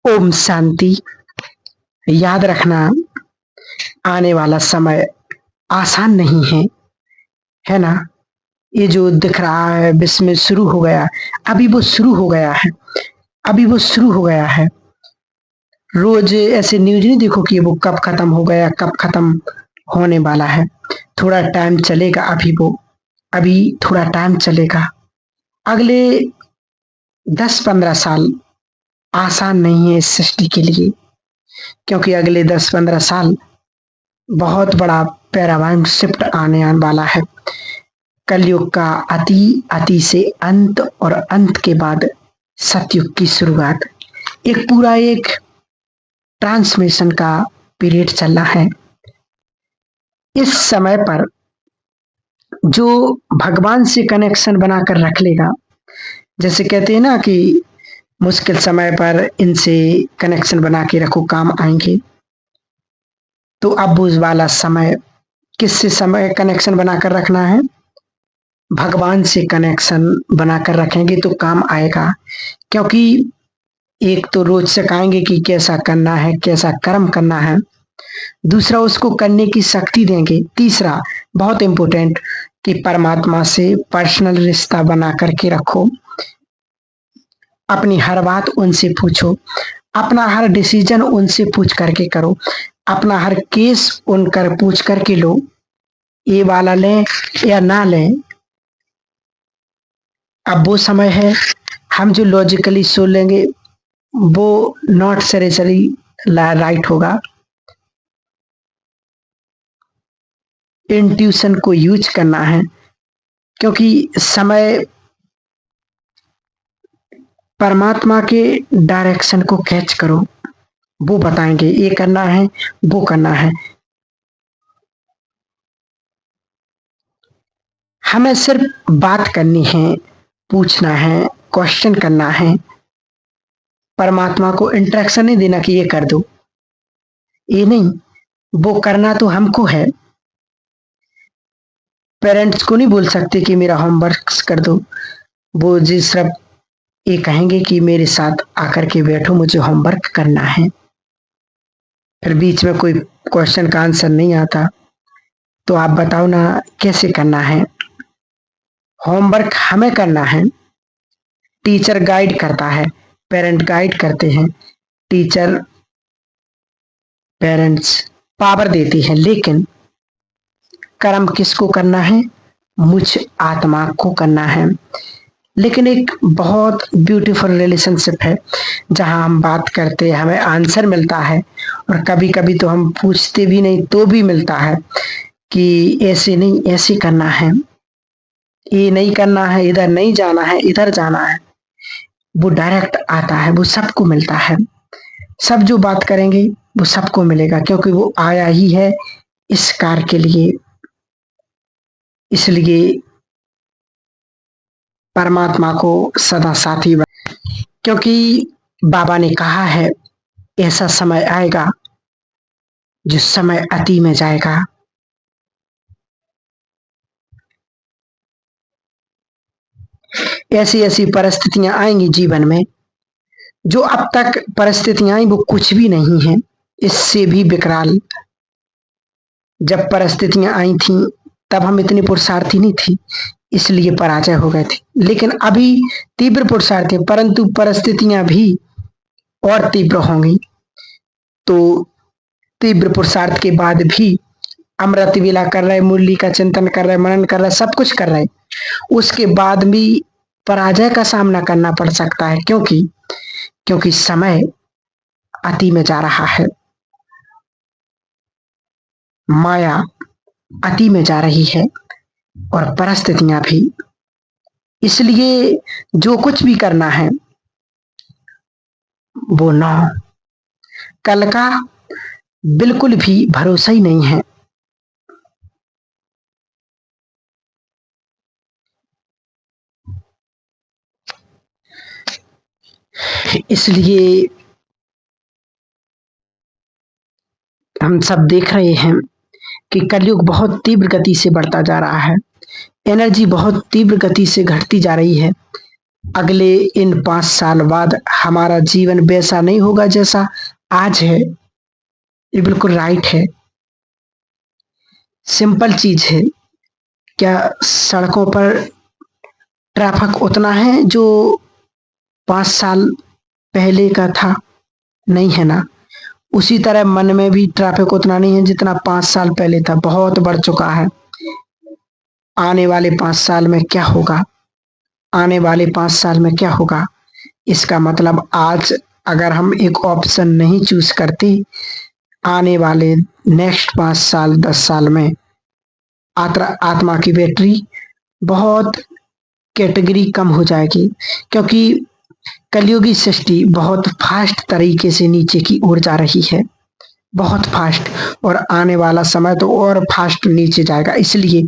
ओम शांति। याद रखना, आने वाला समय आसान नहीं है ना? ये जो दिख रहा है विश्व में शुरू हो गया, अभी वो शुरू हो गया है, अभी वो शुरू हो गया है। रोज ऐसे न्यूज नहीं देखो कि वो कब खत्म हो गया, कब खत्म होने वाला है। थोड़ा टाइम चलेगा, अभी थोड़ा टाइम चलेगा। अगले 10-15 साल आसान नहीं है इस सृष्टि के लिए, क्योंकि अगले 10-15 साल बहुत बड़ा पैराडाइम शिफ्ट आने वाला है। कलयुग का अति से अंत और अंत के बाद सतयुग की शुरुआत। एक ट्रांसमिशन का पीरियड चल रहा है। इस समय पर जो भगवान से कनेक्शन बनाकर रख लेगा, जैसे कहते हैं ना कि मुश्किल समय पर इनसे कनेक्शन बना के रखो, काम आएंगे। तो अब उस वाला समय, किससे समय कनेक्शन बनाकर रखना है? भगवान से कनेक्शन बनाकर रखेंगे तो काम आएगा। क्योंकि एक तो रोज सिखाएंगे कि कैसा करना है, कैसा कर्म करना है। दूसरा, उसको करने की शक्ति देंगे। तीसरा, बहुत इंपॉर्टेंट, कि परमात्मा से पर्सनल रिश्ता बना करके रखो। अपनी हर बात उनसे पूछो, अपना हर डिसीजन उनसे पूछ करके करो, अपना हर केस उनकर पूछ करके लो। ये वाला लें या ना लें, अब वो समय है। हम जो लॉजिकली सोच लेंगे वो नॉट सरेसरी राइट होगा। इंट्यूशन को यूज करना है, क्योंकि समय परमात्मा के डायरेक्शन को कैच करो। वो बताएंगे ये करना है, वो करना है। हमें सिर्फ बात करनी है, पूछना है, क्वेश्चन करना है। परमात्मा को इंटरेक्शन नहीं देना कि ये कर दो, ये नहीं। वो करना तो हमको है। पेरेंट्स को नहीं बोल सकते कि मेरा होमवर्क कर दो। वो जी सिर्फ ये कहेंगे कि मेरे साथ आकर के बैठो, मुझे होमवर्क करना है। फिर बीच में कोई क्वेश्चन का आंसर नहीं आता तो आप बताओ ना कैसे करना है? होमवर्क हमें करना है। टीचर गाइड करता है, पेरेंट गाइड करते हैं, टीचर पेरेंट्स पावर देती है, लेकिन कर्म किसको करना है? मुझ आत्मा को करना है। लेकिन एक बहुत ब्यूटीफुल रिलेशनशिप है, जहां हम बात करते हैं, हमें आंसर मिलता है, और कभी कभी तो हम पूछते भी नहीं तो भी मिलता है कि ऐसे नहीं, ऐसे करना है, ये नहीं करना है, इधर नहीं जाना है, इधर जाना है। वो डायरेक्ट आता है, वो सबको मिलता है। सब जो बात करेंगे वो सबको मिलेगा, क्योंकि वो आया ही है इस कार्य के लिए। इसलिए परमात्मा को सदा साथी क्योंकि बाबा ने कहा है ऐसा समय आएगा जिस समय अति में जाएगा। ऐसी ऐसी परिस्थितियां आएंगी जीवन में, जो अब तक परिस्थितियां आई वो कुछ भी नहीं है, इससे भी विकराल। जब परिस्थितियां आई थी तब हम इतने पुरुषार्थी नहीं थे, इसलिए पराजय हो गए थे। लेकिन अभी तीव्र पुरुषार्थ है, परंतु परिस्थितियां भी और तीव्र होंगी। तो तीव्र पुरुषार्थ के बाद भी अमृत वेला कर रहे, मुरली का चिंतन कर रहे, मनन कर रहे, सब कुछ कर रहे, उसके बाद भी पराजय का सामना करना पड़ सकता है। क्योंकि समय अति में जा रहा है, माया अति में जा रही है, और परिस्थितियां भी। इसलिए जो कुछ भी करना है वो ना, कल का बिल्कुल भी भरोसा ही नहीं है। इसलिए हम सब देख रहे हैं कि कलयुग बहुत तीव्र गति से बढ़ता जा रहा है, एनर्जी बहुत तीव्र गति से घटती जा रही है। अगले इन 5 साल बाद हमारा जीवन वैसा नहीं होगा जैसा आज है। ये बिल्कुल राइट है। सिंपल चीज है। क्या सड़कों पर ट्रैफिक उतना है जो 5 साल पहले का था? नहीं है ना। उसी तरह मन में भी ट्रैफिक उतना नहीं है जितना 5 साल पहले था, बहुत बढ़ चुका है। आने वाले 5 साल में क्या होगा? आने वाले 5 साल में क्या होगा? इसका मतलब आज अगर हम एक ऑप्शन नहीं चूज करते, आने वाले नेक्स्ट 5 साल 10 साल में आत्मा की बैटरी बहुत कैटेगरी कम हो जाएगी, क्योंकि कलयुगी सृष्टि बहुत फास्ट तरीके से नीचे की ओर जा रही है, बहुत फास्ट। और आने वाला समय तो और फास्ट नीचे जाएगा। इसलिए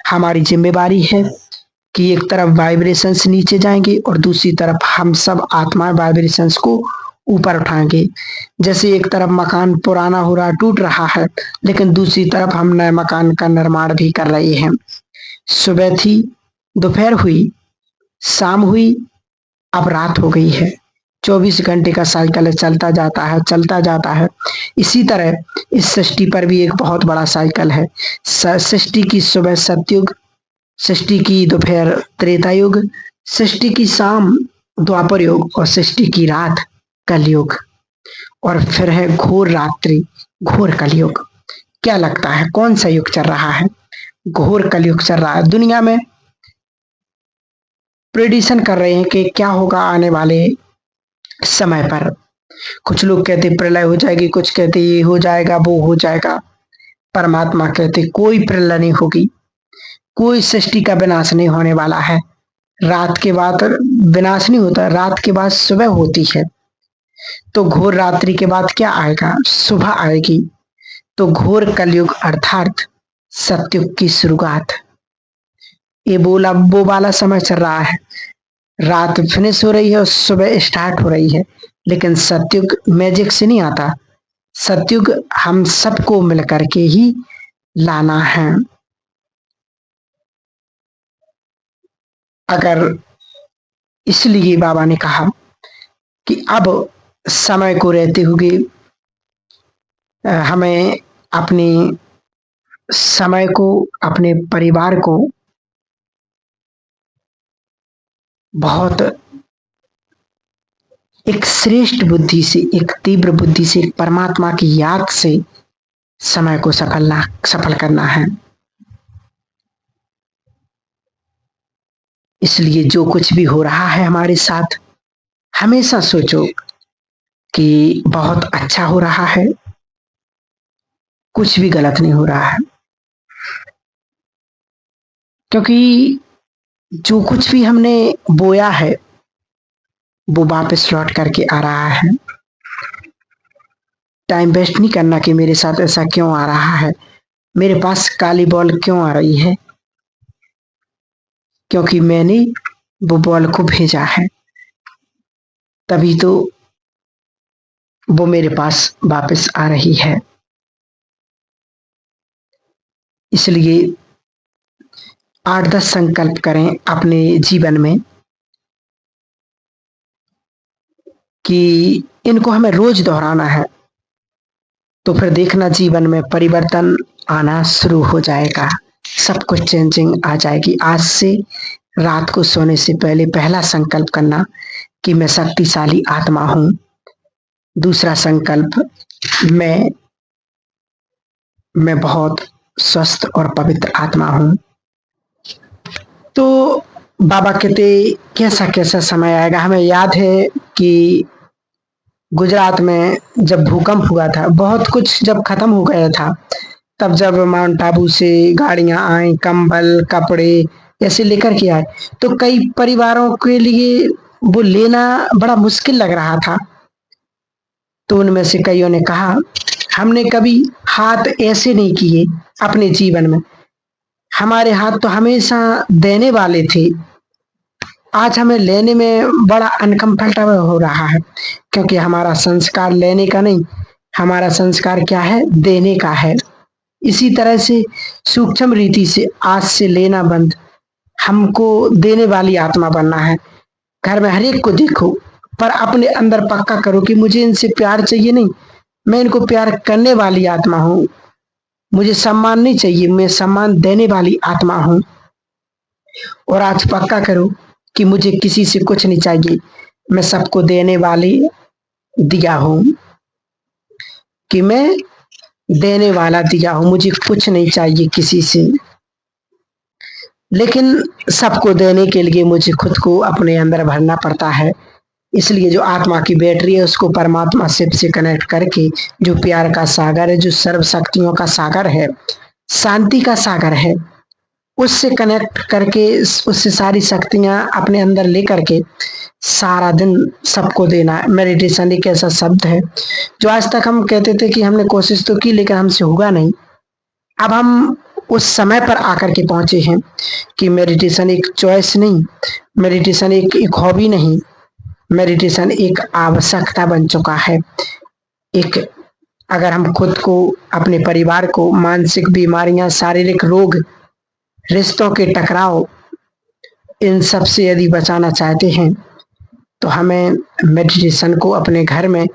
हमारी जिम्मेवारी है कि एक तरफ वाइब्रेशंस नीचे जाएंगे और दूसरी तरफ हम सब आत्मा वाइब्रेशंस को ऊपर उठाएंगे। जैसे एक तरफ मकान पुराना हो रहा, टूट रहा है, लेकिन दूसरी तरफ हम नए मकान का निर्माण भी कर रहे हैं। सुबह थी, दोपहर हुई, शाम हुई, अब रात हो गई है। 24 घंटे का साइकिल है, चलता जाता है, चलता जाता है। इसी तरह इस सृष्टि पर भी एक बहुत बड़ा साइकिल है। सृष्टि की सुबह सतयुग, सृष्टि की दोपहर त्रेता युग, सृष्टि की शाम द्वापर युग और सृष्टि की रात कलयुग। और फिर है घोर रात्रि, घोर कलयुग। क्या लगता है कौन सा युग चल रहा है? घोर कलयुग चल रहा है। दुनिया में प्रेडिक्शन कर रहे हैं कि क्या होगा आने वाले समय पर। कुछ लोग कहते प्रलय हो जाएगी, कुछ कहते ये हो जाएगा, वो हो जाएगा। परमात्मा कहते कोई प्रलय नहीं होगी, कोई सृष्टि का विनाश नहीं होने वाला है। रात के बाद विनाश नहीं होता, रात के बाद सुबह होती है। तो घोर रात्रि के बाद क्या आएगा? सुबह आएगी। तो घोर कलयुग अर्थात सतयुग की शुरुआत। ये वो वाला समय चल रहा है। रात फिनिश हो रही है और सुबह स्टार्ट हो रही है। लेकिन सतयुग मैजिक से नहीं आता। सतयुग हम सबको मिलकर के ही लाना है। अगर इसलिए बाबा ने कहा कि अब समय को रहते हुए हमें अपने समय को, अपने परिवार को बहुत एक श्रेष्ठ बुद्धि से, एक तीव्र बुद्धि से, एक परमात्मा की याद से समय को सफल करना है। इसलिए जो कुछ भी हो रहा है हमारे साथ, हमेशा सोचो कि बहुत अच्छा हो रहा है, कुछ भी गलत नहीं हो रहा है। क्योंकि जो कुछ भी हमने बोया है वो वापस लौट करके आ रहा है। टाइम वेस्ट नहीं करना कि मेरे साथ ऐसा क्यों आ रहा है, मेरे पास काली बॉल क्यों आ रही है, क्योंकि मैंने वो बॉल को भेजा है, तभी तो वो मेरे पास वापस आ रही है। इसलिए 8-10 संकल्प करें अपने जीवन में कि इनको हमें रोज दोहराना है। तो फिर देखना जीवन में परिवर्तन आना शुरू हो जाएगा, सब कुछ चेंजिंग आ जाएगी। आज से रात को सोने से पहले पहला संकल्प करना कि मैं शक्तिशाली आत्मा हूं। दूसरा संकल्प, मैं बहुत स्वस्थ और पवित्र आत्मा हूं। तो बाबा कहते कैसा कैसा समय आएगा। हमें याद है कि गुजरात में जब भूकंप हुआ था, बहुत कुछ जब खत्म हो गया था, तब जब माउंट आबू से गाड़ियां आई, कंबल कपड़े ऐसे लेकर के आए, तो कई परिवारों के लिए वो लेना बड़ा मुश्किल लग रहा था। तो उनमें से कईयों ने कहा हमने कभी हाथ ऐसे नहीं किए अपने जीवन में, हमारे हाथ तो हमेशा देने वाले थे, आज हमें लेने में बड़ा अनकंफर्टेबल हो रहा है। क्योंकि हमारा संस्कार लेने का नहीं, हमारा संस्कार क्या है? देने का है। इसी तरह से सूक्ष्म रीति से आज से लेना बंद, हमको देने वाली आत्मा बनना है। घर में हर एक को देखो, पर अपने अंदर पक्का करो कि मुझे इनसे प्यार चाहिए नहीं, मैं इनको प्यार करने वाली आत्मा हूँ। मुझे सम्मान नहीं चाहिए, मैं सम्मान देने वाली आत्मा हूँ। और आज पक्का करो कि मुझे किसी से कुछ नहीं चाहिए, मैं सबको देने वाली दिया हूँ, कि मैं देने वाला दिया हूँ, मुझे कुछ नहीं चाहिए किसी से। लेकिन सबको देने के लिए मुझे खुद को अपने अंदर भरना पड़ता है। इसलिए जो आत्मा की बैटरी है उसको परमात्मा शिव से कनेक्ट करके, जो प्यार का सागर है, जो सर्व शक्तियों का सागर है, शांति का सागर है, उससे कनेक्ट करके, उससे सारी शक्तियां अपने अंदर लेकर के सारा दिन सबको देना। मेडिटेशन एक ऐसा शब्द है जो आज तक हम कहते थे कि हमने कोशिश तो की लेकिन हमसे होगा नहीं। अब हम उस समय पर आकर के पहुंचे हैं कि मेडिटेशन एक चॉइस नहीं, मेडिटेशन एक हॉबी नहीं, मेडिटेशन एक आवश्यकता बन चुका है। एक, अगर हम खुद को, अपने परिवार को मानसिक बीमारियां, शारीरिक रोग, रिश्तों के टकराव, इन सब से यदि बचाना चाहते हैं तो हमें मेडिटेशन को अपने घर में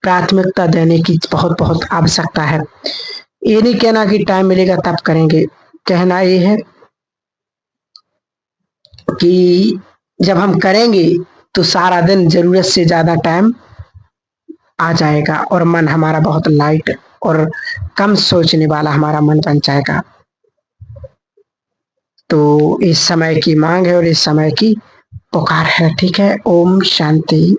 प्राथमिकता देने की बहुत बहुत आवश्यकता है। ये नहीं कहना कि टाइम मिलेगा तब करेंगे, कहना ये है कि जब हम करेंगे तो सारा दिन जरूरत से ज्यादा टाइम आ जाएगा और मन हमारा बहुत लाइट और कम सोचने वाला हमारा मन बन जाएगा। तो इस समय की मांग है और इस समय की पुकार है। ठीक है, ओम शांति।